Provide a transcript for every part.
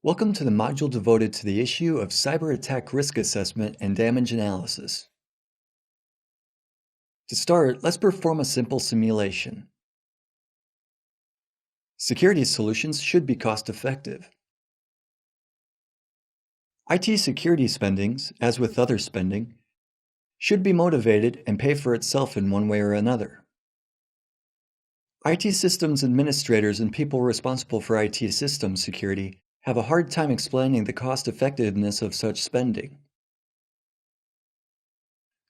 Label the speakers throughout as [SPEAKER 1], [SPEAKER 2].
[SPEAKER 1] Welcome to the module devoted to the issue of cyber attack risk assessment and damage analysis. To start, let's perform a simple simulation. Security solutions should be cost-effective. IT security spendings, as with other spending, should be motivated and pay for itself in one way or another. IT systems administrators and people responsible for IT system security have a hard time explaining the cost-effectiveness of such spending.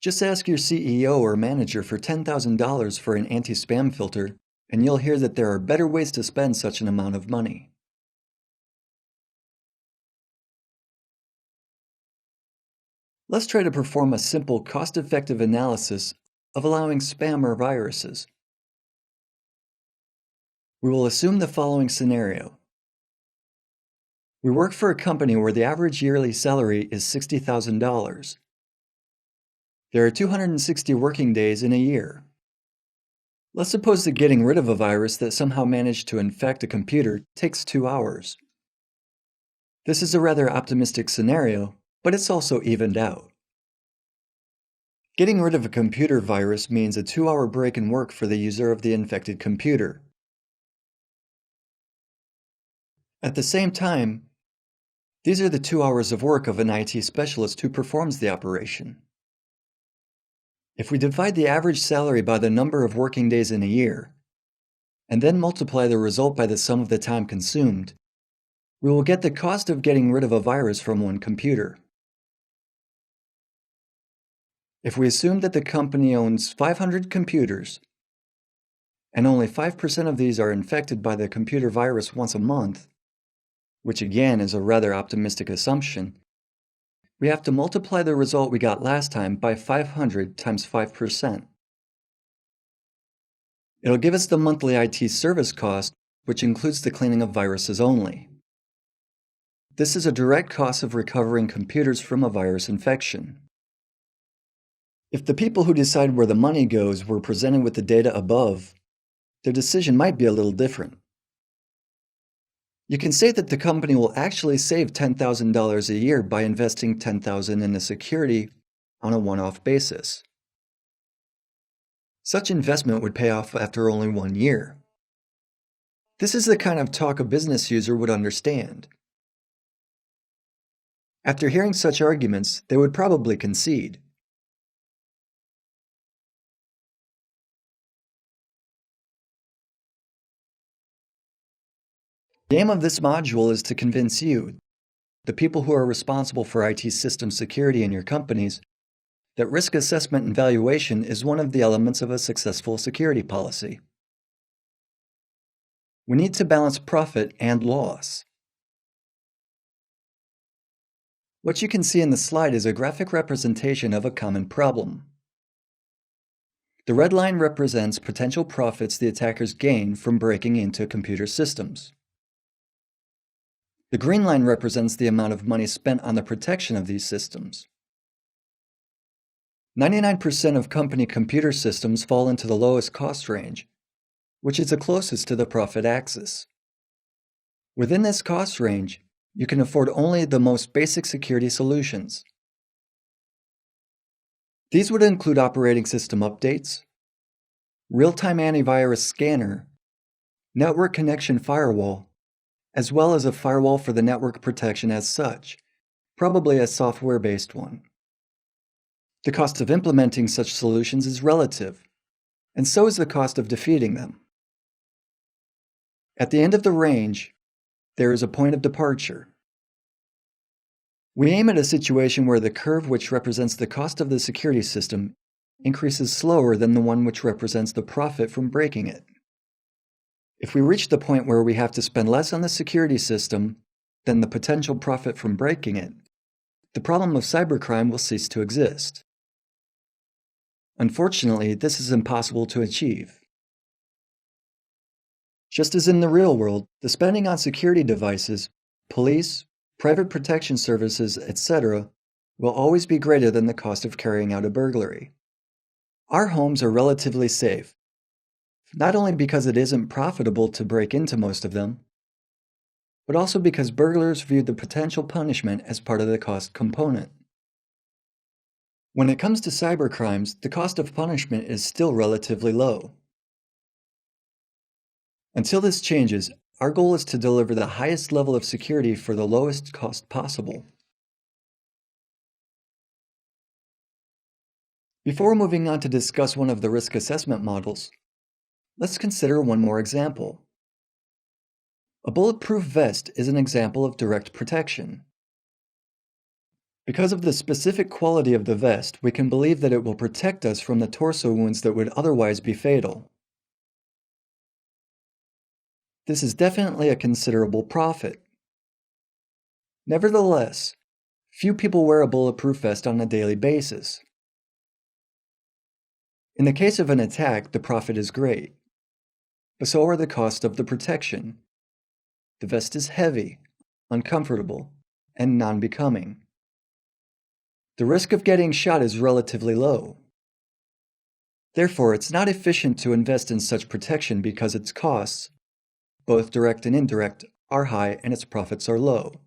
[SPEAKER 1] Just ask your CEO or manager for $10,000 for an anti-spam filter, and you'll hear that there are better ways to spend such an amount of money. Let's try to perform a simple cost-effective analysis of allowing spam or viruses. We will assume the following scenario. We work for a company where the average yearly salary is $60,000. There are 260 working days in a year. Let's suppose that getting rid of a virus that somehow managed to infect a computer takes 2 hours. This is a rather optimistic scenario, but it's also evened out. Getting rid of a computer virus means a 2-hour break in work for the user of the infected computer. At the same time, these are the 2 hours of work of an IT specialist who performs the operation. If we divide the average salary by the number of working days in a year, and then multiply the result by the sum of the time consumed, we will get the cost of getting rid of a virus from one computer. If we assume that the company owns 500 computers, and only 5% of these are infected by the computer virus once a month, which again is a rather optimistic assumption, we have to multiply the result we got last time by 500 times 5%. It'll give us the monthly IT service cost, which includes the cleaning of viruses only. This is a direct cost of recovering computers from a virus infection. If the people who decide where the money goes were presented with the data above, their decision might be a little different. You can say that the company will actually save $10,000 a year by investing $10,000 in a security on a one-off basis. Such investment would pay off after only 1 year. This is the kind of talk a business user would understand. After hearing such arguments, they would probably concede. The aim of this module is to convince you, the people who are responsible for IT system security in your companies, that risk assessment and valuation is one of the elements of a successful security policy. We need to balance profit and loss. What you can see in the slide is a graphic representation of a common problem. The red line represents potential profits the attackers gain from breaking into computer systems. The green line represents the amount of money spent on the protection of these systems. 99% of company computer systems fall into the lowest cost range, which is the closest to the profit axis. Within this cost range, you can afford only the most basic security solutions. These would include operating system updates, real-time antivirus scanner, network connection firewall, as well as a firewall for the network protection as such, probably a software-based one. The cost of implementing such solutions is relative, and so is the cost of defeating them. At the end of the range, there is a point of departure. We aim at a situation where the curve which represents the cost of the security system increases slower than the one which represents the profit from breaking it. If we reach the point where we have to spend less on the security system than the potential profit from breaking it, the problem of cybercrime will cease to exist. Unfortunately, this is impossible to achieve. Just as in the real world, the spending on security devices, police, private protection services, etc., will always be greater than the cost of carrying out a burglary. Our homes are relatively safe, not only because it isn't profitable to break into most of them, but also because burglars viewed the potential punishment as part of the cost component. When it comes to cybercrimes, the cost of punishment is still relatively low. Until this changes, our goal is to deliver the highest level of security for the lowest cost possible. Before moving on to discuss one of the risk assessment models, let's consider one more example. A bulletproof vest is an example of direct protection. Because of the specific quality of the vest, we can believe that it will protect us from the torso wounds that would otherwise be fatal. This is definitely a considerable profit. Nevertheless, few people wear a bulletproof vest on a daily basis. In the case of an attack, the profit is great, but so are the costs of the protection. The vest is heavy, uncomfortable, and non-becoming. The risk of getting shot is relatively low. Therefore, it's not efficient to invest in such protection because its costs, both direct and indirect, are high and its profits are low.